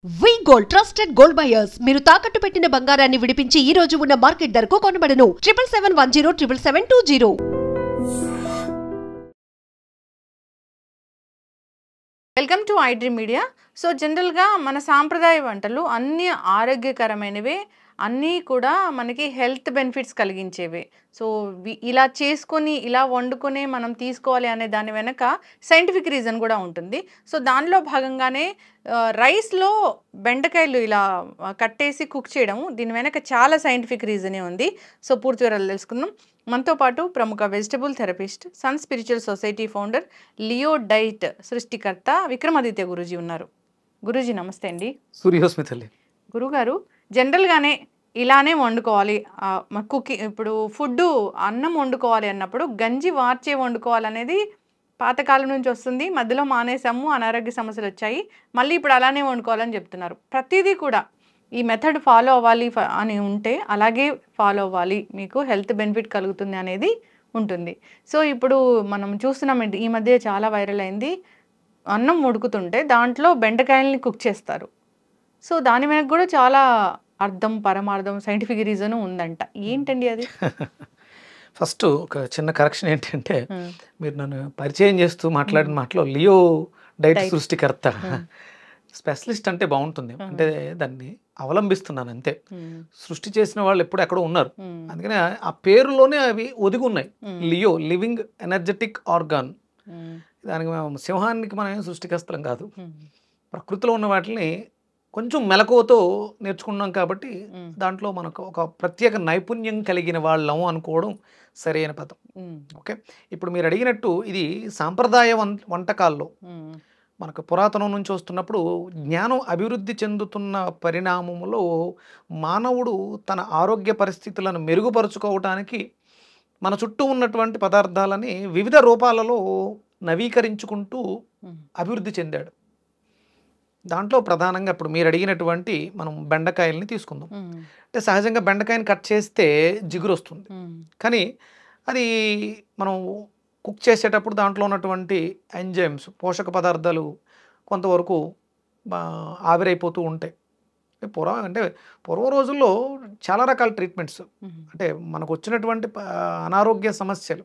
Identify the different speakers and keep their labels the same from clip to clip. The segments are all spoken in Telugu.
Speaker 1: వి గోల్డ్ ట్రస్టెడ్ గోల్డ్ బయర్స్ మీరు తాకట్టు పెట్టిన బంగారాన్ని విడిపించి ఈ రోజు ఉన్న మార్కెట్ ధరకు కొనబడను 7771077720.
Speaker 2: Welcome to iDream media. So జనరల్గా మన సాంప్రదాయ వంటలు అన్నీ ఆరోగ్యకరమైనవే, అన్నీ కూడా మనకి హెల్త్ బెనిఫిట్స్ కలిగించేవే. సో ఇలా చేసుకొని ఇలా వండుకొని మనం తీసుకోవాలి అనే దాని వెనక సైంటిఫిక్ రీజన్ కూడా ఉంటుంది. సో దానిలో భాగంగానే రైస్లో బెండకాయలు ఇలా కట్టేసి కుక్ చేయడం, దీని వెనక చాలా సైంటిఫిక్ రీజనే ఉంది. సో పూర్తి వివరాలు తెలుసుకుందాం. మనతో పాటు ప్రముఖ vegetable therapist, sun spiritual society founder, Leo diet సృష్టికర్త విక్రమాదిత్య గురూజీ ఉన్నారు. గురూజీ నమస్తే అండి.
Speaker 3: సూర్యోస్మితల్లి.
Speaker 2: గురుగారు, జనరల్గానే ఇలానే వండుకోవాలి, ఇప్పుడు ఫుడ్ అన్నం వండుకోవాలి అన్నప్పుడు గంజి వార్చే వండుకోవాలనేది పాతకాలం నుంచి వస్తుంది. మధ్యలో మానేసాము, అనారోగ్య సమస్యలు వచ్చాయి, మళ్ళీ ఇప్పుడు అలానే వండుకోవాలని చెప్తున్నారు. ప్రతిదీ కూడా ఈ మెథడ్ ఫాలో అవ్వాలి అని ఉంటే అలాగే ఫాలో అవ్వాలి, మీకు హెల్త్ బెనిఫిట్ కలుగుతుంది అనేది ఉంటుంది. సో ఇప్పుడు మనం చూస్తున్నాం, ఈ మధ్య చాలా వైరల్ అయింది, అన్నం ఉడుకుతుంటే దాంట్లో బెండకాయల్ని కుక్ చేస్తారు. సో దాని వెనక కూడా చాలా అర్థం, పరమార్థం, సైంటిఫిక్ రీజన్ ఉందంట. ఏంటండి అది?
Speaker 3: ఫస్ట్ ఒక చిన్న కరెక్షన్ ఏంటంటే, మీరు నన్ను పరిచయం చేస్తూ మాట్లాడిన మాటలో లియో డైట్ సృష్టికర్త, స్పెషలిస్ట్ అంటే బాగుంటుంది, అంటే దాన్ని అవలంబిస్తున్నాను అంతే. సృష్టి చేసిన వాళ్ళు ఎప్పుడు ఎక్కడో ఉన్నారు, అందుకని ఆ పేరులోనే అవి ఒదిగి ఉన్నాయి. Leo, living energetic organ. దానికి సింహానికి మనం ఏం సృష్టికర్తలం కాదు, ప్రకృతిలో ఉన్న వాటిని కొంచెం మెలకువతో నేర్చుకున్నాం కాబట్టి దాంట్లో మనకు ఒక ప్రత్యేక నైపుణ్యం కలిగిన వాళ్ళము అనుకోవడం సరైన పదం. ఓకే, ఇప్పుడు మీరు అడిగినట్టు ఇది సాంప్రదాయ వంటకాల్లో మనకు పురాతనం నుంచి వస్తున్నప్పుడు జ్ఞానం అభివృద్ధి చెందుతున్న పరిణామంలో మానవుడు తన ఆరోగ్య పరిస్థితులను మెరుగుపరుచుకోవటానికి మన చుట్టూ ఉన్నటువంటి పదార్థాలని వివిధ రూపాలలో నవీకరించుకుంటూ అభివృద్ధి చెందాడు. దాంట్లో ప్రధానంగా ఇప్పుడు మీరు అడిగినటువంటి మనం బెండకాయల్ని తీసుకుందాం. అంటే సహజంగా బెండకాయని కట్ చేస్తే జిగురు వస్తుంది, కానీ అది మనం కుక్ చేసేటప్పుడు దాంట్లో ఉన్నటువంటి ఎంజైమ్స్, పోషక పదార్థాలు కొంతవరకు ఆవిరైపోతూ ఉంటాయి. పూర్వ రోజుల్లో చాలా రకాల ట్రీట్మెంట్స్, అంటే మనకు వచ్చినటువంటి అనారోగ్య సమస్యలు,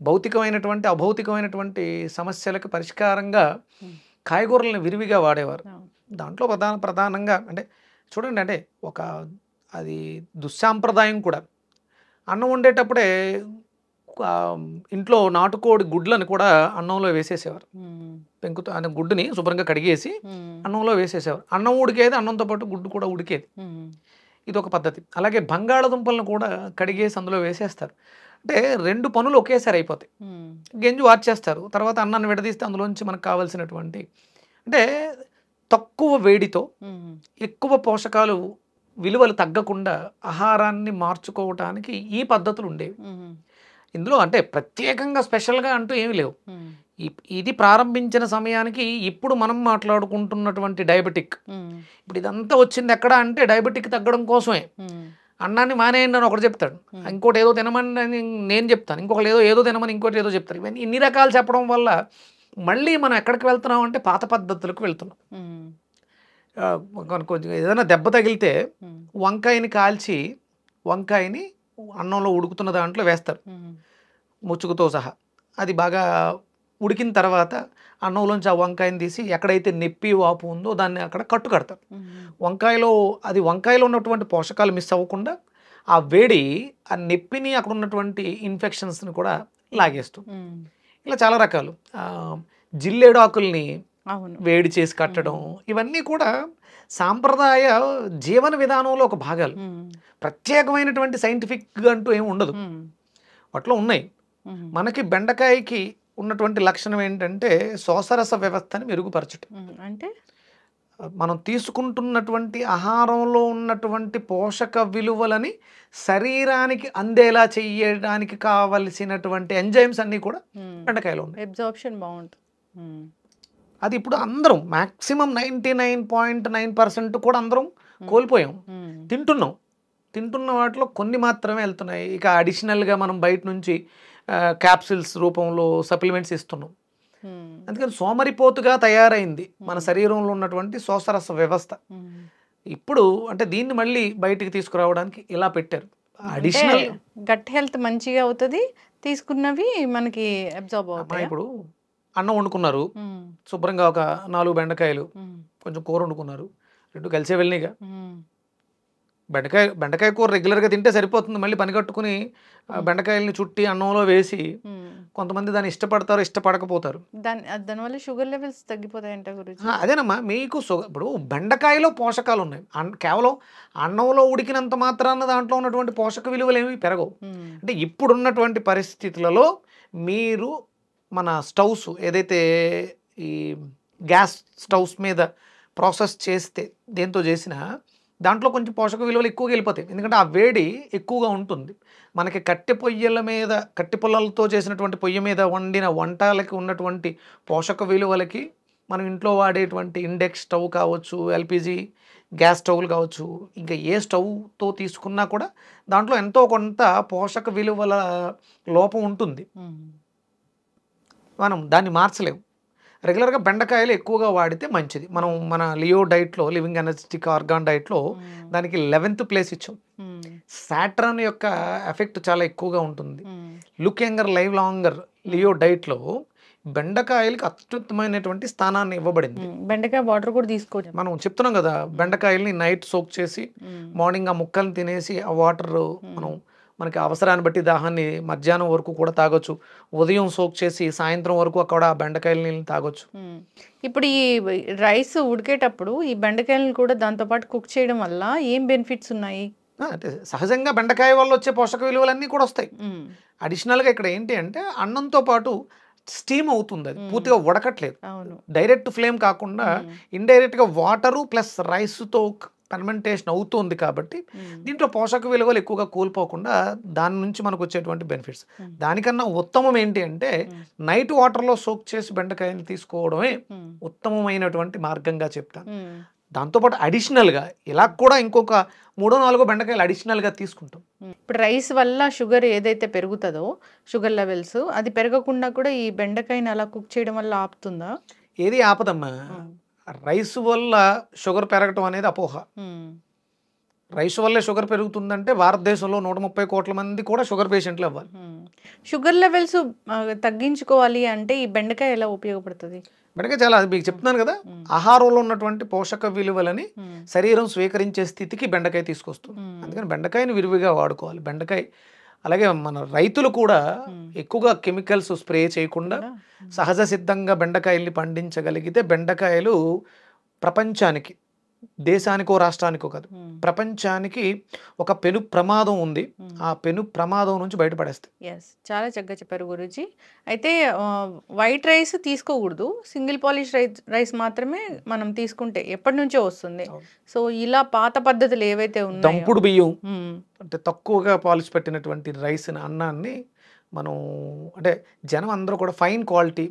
Speaker 3: భౌతికమైనటువంటి అభౌతికమైనటువంటి సమస్యలకు పరిష్కారంగా కాయగూరలను విరివిగా వాడేవారు. దాంట్లో ప్రధానంగా అంటే చూడండి, అంటే అది దుస్సాంప్రదాయం కూడా. అన్నం వండేటప్పుడే ఇంట్లో నాటుకోడి గుడ్లను కూడా అన్నంలో వేసేసేవారు. పెంకుతో అనే గుడ్డుని శుభ్రంగా కడిగేసి అన్నంలో వేసేసేవారు. అన్నం ఉడికేది, అన్నంతో పాటు గుడ్డు కూడా ఉడికేది. ఇది ఒక పద్ధతి. అలాగే బంగాళదుంపలను కూడా కడిగేసి అందులో వేసేస్తారు. అంటే రెండు పనులు ఒకేసారి అయిపోతాయి. గెంజి వార్చేస్తారు, తర్వాత అన్నాన్ని విడదీస్తే అందులోంచి మనకు కావాల్సినటువంటి, అంటే తక్కువ వేడితో ఎక్కువ పోషకాలు విలువలు తగ్గకుండా ఆహారాన్ని మార్చుకోవటానికి ఈ పద్ధతులు ఉండేవి. ఇందులో అంటే ప్రత్యేకంగా స్పెషల్గా అంటూ ఏమీ లేవు. ఇది ప్రారంభించిన సమయానికి ఇప్పుడు మనం మాట్లాడుకుంటున్నటువంటి డయాబెటిక్, ఇప్పుడు ఇదంతా వచ్చింది ఎక్కడ అంటే డయాబెటిక్ తగ్గడం కోసమే. అన్నాన్ని మానేయండి అని ఒకటి చెప్తాడు, ఇంకోటి ఏదో తినమని నేను చెప్తాను, ఇంకొకటి ఏదో తినమని ఇంకోటి ఏదో చెప్తారు. ఇవన్నీ ఇన్ని రకాలు చెప్పడం వల్ల మళ్ళీ మనం ఎక్కడికి వెళ్తున్నాం అంటే పాత పద్ధతులకు వెళ్తున్నాం. కొంచెం ఏదైనా దెబ్బ తగిలితే వంకాయని కాల్చి వంకాయని అన్నంలో ఉడుకుతున్న దాంట్లో వేస్తారు ముచ్చుకుతో సహా. అది బాగా ఉడికిన తర్వాత అన్నంలోంచి ఆ వంకాయని తీసి ఎక్కడైతే నొప్పి వాపు ఉందో దాన్ని అక్కడ కట్టు కడతారు. వంకాయలో ఉన్నటువంటి పోషకాలు మిస్ అవ్వకుండా ఆ వేడి ఆ నొప్పిని, అక్కడ ఉన్నటువంటి ఇన్ఫెక్షన్స్ని కూడా లాగేస్తుంది. ఇలా చాలా రకాలు, జిల్లేడు ఆకుల్ని వేడి చేసి కట్టడం, ఇవన్నీ కూడా సాంప్రదాయ జీవన విధానంలో ఒక భాగాలు. ప్రత్యేకమైనటువంటి సైంటిఫిక్ అంటూ ఏమి ఉండదు, వాటిలో ఉన్నాయి. మనకి బెండకాయకి ఉన్నటువంటి లక్షణం ఏంటంటే శ్వాసరస వ్యవస్థని మెరుగుపరచడం.
Speaker 2: అంటే
Speaker 3: మనం తీసుకుంటున్నటువంటి ఆహారంలో ఉన్నటువంటి పోషక విలువలని శరీరానికి అందేలా చేయడానికి కావలసినటువంటి ఎంజైమ్స్ అన్నీ కూడా బెండకాయలో ఉన్నాయి.
Speaker 2: అబ్జార్ప్షన్ బాగుంటుంది.
Speaker 3: అది ఇప్పుడు అందరం మ్యాక్సిమం 99.9% కూడా అందరం కోల్పోయాం. తింటున్న వాటిలో కొన్ని మాత్రమే వెళ్తున్నాయి. ఇక అడిషనల్గా మనం బయట నుంచి క్యాప్సిల్స్ రూపంలో సప్లిమెంట్స్ ఇస్తున్నాం. అందుకని సోమరిపోతుగా తయారైంది మన శరీరంలో ఉన్నటువంటి శోషరస వ్యవస్థ. ఇప్పుడు అంటే దీన్ని మళ్ళీ బయటికి తీసుకురావడానికి ఇలా పెట్టారు. అడిషనల్
Speaker 2: గట్ హెల్త్ మంచిగా అవుతుంది, తీసుకున్నవి మనకి అబ్జార్బ్ అవుతాయి.
Speaker 3: ఇప్పుడు అన్నం వండుకున్నారు, శుభ్రంగా ఒక 4 బెండకాయలు, కొంచెం కూర వండుకున్నారు, 2 కలిసే వెళ్ళినాయిగా. బెండకాయ కూర రెగ్యులర్గా తింటే సరిపోతుంది, మళ్ళీ పని కట్టుకుని బెండకాయలని చుట్టి అన్నంలో వేసి కొంతమంది దాన్ని ఇష్టపడతారు, ఇష్టపడకపోతారు.
Speaker 2: దానివల్ల షుగర్ లెవెల్స్ తగ్గిపోతాయంట గురించి.
Speaker 3: అదేనమ్మా, మీకు ఇప్పుడు బెండకాయలో పోషకాలు ఉన్నాయి, కేవలం అన్నంలో ఉడికినంత మాత్రాన దాంట్లో ఉన్నటువంటి పోషక విలువలు ఏమి పెరగవు. అంటే ఇప్పుడున్నటువంటి పరిస్థితులలో మీరు మన స్టవ్స్ ఏదైతే ఈ గ్యాస్ స్టవ్స్ మీద ప్రాసెస్ చేస్తే దేంతో చేసినా దాంట్లో కొంచెం పోషక విలువలు ఎక్కువగా వెళ్ళిపోతాయి. ఎందుకంటే ఆ వేడి ఎక్కువగా ఉంటుంది. మనకి కట్టె పొయ్యల మీద, కట్టె పొల్లలతో చేసినటువంటి పొయ్యి మీద వండిన వంటలకి ఉన్నటువంటి పోషక విలువలకి మనం ఇంట్లో వాడేటువంటి ఇండక్స్ స్టవ్ కావచ్చు, ఎల్పిజి గ్యాస్ స్టవ్లు కావచ్చు, ఇంకా ఏ స్టవ్తో తీసుకున్నా కూడా దాంట్లో ఎంతో కొంత పోషక విలువల లోపం ఉంటుంది. మనం దాన్ని మార్చలేము. రెగ్యులర్గా బెండకాయలు ఎక్కువగా వాడితే మంచిది. మనం మన లియో డైట్లో, లివింగ్ ఎనర్జెటిక్ ఆర్గాన్ డైట్లో దానికి 11th ప్లేస్ ఇచ్చాం. సాటర్న్ యొక్క ఎఫెక్ట్ చాలా ఎక్కువగా ఉంటుంది. Look younger live longer Leo డైట్లో బెండకాయలకి అత్యుత్తమైనటువంటి స్థానాన్ని ఇవ్వబడింది.
Speaker 2: బెండకాయ వాటర్ కూడా తీసుకోవచ్చు.
Speaker 3: మనం చెప్తున్నాం కదా, బెండకాయల్ని నైట్ సోక్ చేసి మార్నింగ్ ఆ ముక్కల్ని తినేసి ఆ వాటర్ మనకి అవసరాన్ని బట్టి దాహాన్ని మధ్యాహ్నం వరకు కూడా తాగొచ్చు. ఉదయం సోక్ చేసి సాయంత్రం వరకు అక్కడ బెండకాయల నీళ్ళని తాగొచ్చు.
Speaker 2: ఇప్పుడు ఈ రైస్ ఉడికేటప్పుడు ఈ బెండకాయలను కూడా దాంతోపాటు కుక్ చేయడం వల్ల ఏం బెనిఫిట్స్ ఉన్నాయి?
Speaker 3: అంటే సహజంగా బెండకాయ వల్ల వచ్చే పోషక విలువలన్నీ కూడా వస్తాయి. అడిషనల్గా ఇక్కడ ఏంటి అంటే అన్నంతో పాటు స్టీమ్ అవుతుంది, అది పూర్తిగా ఉడకట్లేదు. డైరెక్ట్ ఫ్లేమ్ కాకుండా ఇండైరెక్ట్గా వాటరు ప్లస్ రైస్తో ఫర్మెంటేషన్ అవుతుంది కాబట్టి దీంట్లో పోషక విలువలు ఎక్కువగా కోల్పోకుండా దాని నుంచి మనకు వచ్చేటువంటి బెనిఫిట్స్. దానికన్నా ఉత్తమం ఏంటి అంటే నైట్ వాటర్లో సోక్ చేసి బెండకాయలు తీసుకోవడమే ఉత్తమమైనటువంటి మార్గంగా చెప్తాను. దాంతోపాటు అడిషనల్గా ఇలా కూడా ఇంకొక 3-4 బెండకాయలు అడిషనల్గా తీసుకుంటాం.
Speaker 2: ఇప్పుడు రైస్ వల్ల షుగర్ ఏదైతే పెరుగుతుందో, షుగర్ లెవెల్స్, అది పెరగకుండా కూడా ఈ బెండకాయని అలా కుక్ చేయడం వల్ల ఆపుతుందా?
Speaker 3: ఏది ఆపదమ్మా. రైస్ వల్ల షుగర్ పెరగటం అనేది అపోహ. రైస్ వల్లే షుగర్ పెరుగుతుందంటే భారతదేశంలో 130 కోట్ల మంది కూడా షుగర్ పేషెంట్లు అవ్వాలి.
Speaker 2: షుగర్ లెవెల్స్ తగ్గించుకోవాలి అంటే ఈ బెండకాయ ఎలా ఉపయోగపడుతుంది?
Speaker 3: బెండకాయ చాలా, మీకు చెప్తున్నాను కదా, ఆహారంలో ఉన్నటువంటి పోషక విలువలని శరీరం స్వీకరించే స్థితికి బెండకాయ తీసుకొస్తుంది. అందుకని బెండకాయని విరివిగా వాడుకోవాలి. బెండకాయ అలాగే మన రైతులు కూడా ఎక్కువగా కెమికల్స్ స్ప్రే చేయకుండా సహజ సిద్ధంగా బెండకాయల్ని పండించగలిగితే బెండకాయలు ప్రపంచానికి, దేశానికో రాష్ట్రానికో కాదు, ప్రపంచానికి ఒక పెను ప్రమాదం ఉంది. ఆ పెను ప్రమాదం నుంచి బయటపడేస్తాయి.
Speaker 2: చాలా చక్కగా చెప్పారు గురూజీ. అయితే వైట్ రైస్ తీసుకోకూడదు, సింగిల్ పాలిష్ రైస్ మాత్రమే మనం తీసుకుంటే ఎప్పటి నుంచో వస్తుంది. సో ఇలా పాత పద్ధతులు ఏవైతే ఉన్నాయో,
Speaker 3: దంపుడు బియ్యం అంటే తక్కువగా పాలిష్ పెట్టినటువంటి రైస్ అన్నాన్ని మనం, అంటే జనం అందరూ కూడా ఫైన్ క్వాలిటీ,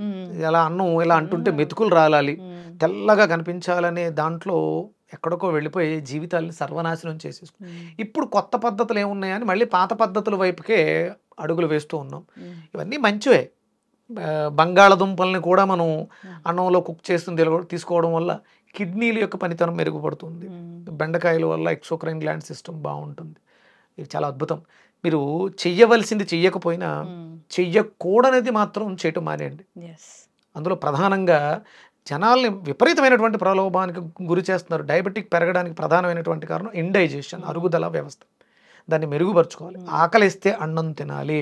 Speaker 3: ఎలా అన్నం ఎలా అంటుంటే మెతుకులు రాలాలి, తెల్లగా కనిపించాలనే దాంట్లో ఎక్కడికో వెళ్ళిపోయి జీవితాన్ని సర్వనాశనం చేసేసుకున్నాం. ఇప్పుడు కొత్త పద్ధతులు ఏమున్నాయని మళ్ళీ పాత పద్ధతుల వైపుకే అడుగులు వేస్తూ ఉన్నాం. ఇవన్నీ మంచివే. బంగాళదుంపల్ని కూడా మనం అన్నంలో కుక్ చేస్తుంది తీసుకోవడం వల్ల కిడ్నీల యొక్క పనితనం మెరుగుపడుతుంది. బెండకాయల వల్ల ఎక్సోక్రైన్ గ్లాండ్ సిస్టమ్ బాగుంటుంది. ఇది చాలా అద్భుతం. మీరు చెయ్యవలసింది చెయ్యకపోయినా చెయ్యకూడనిది మాత్రం చేయటం మానేయండి. అందులో ప్రధానంగా జనాల్ని విపరీతమైనటువంటి ప్రలోభానికి గురి చేస్తున్నారు. డయాబెటిక్ పెరగడానికి ప్రధానమైనటువంటి కారణం ఇండైజెషన్, అరుగుదల వ్యవస్థ. దాన్ని మెరుగుపరుచుకోవాలి. ఆకలిస్తే అన్నం తినాలి.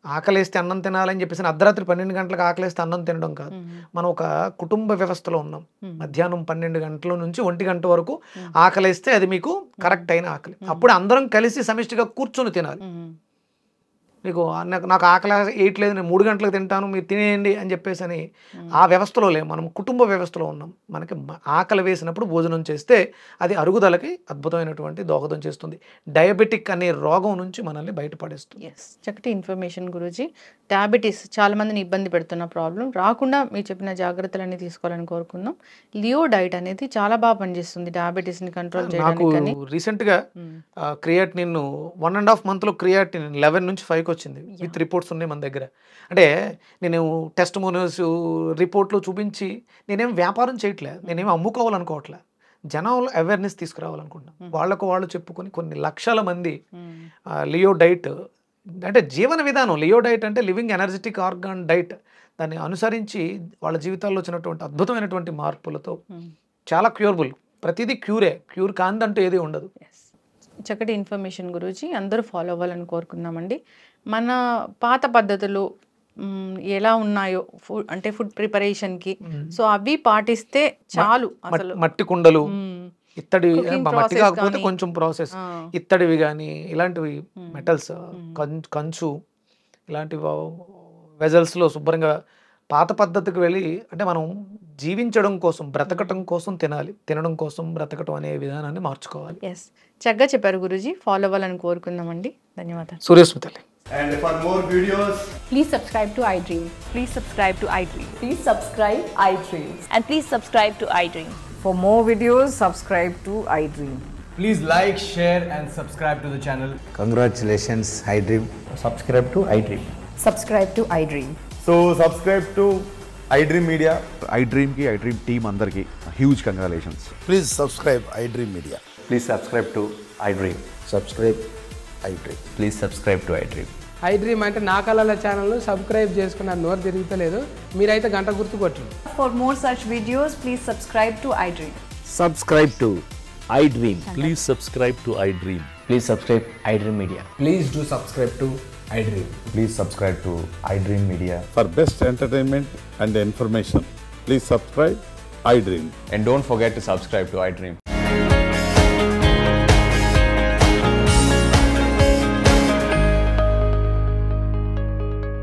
Speaker 3: ఆకలిస్తే అన్నం తినాలని చెప్పేసి అర్ధరాత్రి 12 గంటలకు ఆకలిస్తే అన్నం తినడం కాదు. మనం ఒక కుటుంబ వ్యవస్థలో ఉన్నాం. మధ్యాహ్నం 12 గంటల నుంచి 1 గంట వరకు ఆకలిస్తే అది మీకు కరెక్ట్ అయిన ఆకలి. అప్పుడు అందరం కలిసి సమిష్టిగా కూర్చొని తినాలి. మీకు నాకు ఆకలి వేయట్లేదు, నేను 3 గంటలకు తింటాను, మీరు తినేయండి అని చెప్పేసి అని ఆ వ్యవస్థలో లేము. మనం కుటుంబ వ్యవస్థలో ఉన్నాం. మనకి ఆకలి వేసినప్పుడు భోజనం చేస్తే అది అరుగుదలకి అద్భుతమైనటువంటి దోహదం చేస్తుంది. డయాబెటిక్ అనే రోగం నుంచి మనల్ని బయటపడేస్తుంది.
Speaker 2: చక్కటి ఇన్ఫర్మేషన్ గురూజీ. డయాబెటీస్ చాలా మందిని ఇబ్బంది పెడుతున్న ప్రాబ్లం రాకుండా మీరు చెప్పిన జాగ్రత్తలన్నీ తీసుకోవాలని కోరుకుందాం. లియో డైట్ అనేది చాలా బాగా పనిచేస్తుంది డయాబెటీస్ని కంట్రోల్ చేయడానికి.
Speaker 3: రీసెంట్గా క్రియాటినిన్ 1.5 monthలో క్రియాటినిన్ 11 నుంచి 5 వచ్చింది, విత్ రిపోర్ట్స్ ఉన్నాయి మన దగ్గర. అంటే నేను టెస్ట్ మోనోస్ రిపోర్ట్లు చూపించి నేనేం వ్యాపారం చేయట్లే, నేనేం అమ్ముకోవాలనుకోవట్లే, జనంలో అవేర్నెస్ తీసుకురావాలనుకుంటున్నాను. వాళ్ళకు వాళ్ళు చెప్పుకొని కొన్ని లక్షల మంది లియో డైట్ అంటే జీవన విధానం, లియో డైట్ అంటే లివింగ్ ఎనర్జెటిక్ ఆర్గాన్ డైట్, దాన్ని అనుసరించి వాళ్ళ జీవితాల్లో వచ్చినటువంటి అద్భుతమైనటువంటి మార్పులతో చాలా క్యూరబుల్, ప్రతిదీ క్యూర్ కాందంటూ ఏది ఉండదు.
Speaker 2: చక్కటి ఇన్ఫర్మేషన్ గురూజీ, అందరూ ఫాలో అవ్వాలని కోరుకుందామండి. మన పాత పద్ధతులు ఎలా ఉన్నాయో అంటే ఫుడ్ ప్రిపరేషన్కి, సో అవి పాటిస్తే చాలు. అసలు
Speaker 3: మట్టి కుండలు, ఇత్తడి, మట్టి కాకపోతే కొంచెం ప్రాసెస్, ఇత్తడివి కానీ ఇలాంటివి మెటల్స్, కంచు ఇలాంటి వెజల్స్లో శుభ్రంగా పాత పద్ధతికి వెళ్ళి, అంటే మనం జీవించడం కోసం, బ్రతకటం కోసం తినాలి, తినడం కోసం బ్రతకటం అనే విధానాన్ని మార్చుకోవాలి.
Speaker 2: ఎస్, చక్కగా చెప్పారు గురూజీ, ఫాలో అవ్వాలని కోరుకుందామండి. ధన్యవాదాలు.
Speaker 3: సూర్యస్మితల్లి.
Speaker 4: And for more videos,
Speaker 5: Please subscribe to iDream.
Speaker 6: Please subscribe to iDream.
Speaker 5: Please subscribe iDream.
Speaker 6: And please subscribe to iDream.
Speaker 7: For more videos, subscribe to iDream.
Speaker 4: please like, share and subscribe to the channel.
Speaker 8: Congratulations, iDream.
Speaker 9: Subscribe to iDream.
Speaker 5: Subscribe to iDream.
Speaker 4: So subscribe to iDream Media.
Speaker 10: iDream ki iDream team andarki huge congratulations.
Speaker 8: Please subscribe iDream Media.
Speaker 9: Please subscribe to iDream.
Speaker 8: Subscribe iDream.
Speaker 9: Please subscribe to iDream.
Speaker 11: iDream అంటే నా కళల ఛానల్ సబ్స్క్రైబ్ చేసుకున్న నోరు తిరుగుతలేదు, మీరైతే గంట గుర్తు కొట్టండి.
Speaker 6: For more such videos, please subscribe to iDream.
Speaker 9: Subscribe to iDream.
Speaker 12: Please subscribe to iDream.
Speaker 9: Please subscribe iDream Media.
Speaker 4: Please do subscribe to iDream.
Speaker 10: Please subscribe to iDream Media.
Speaker 12: For best entertainment and information, please subscribe iDream.
Speaker 9: And don't forget to subscribe to iDream.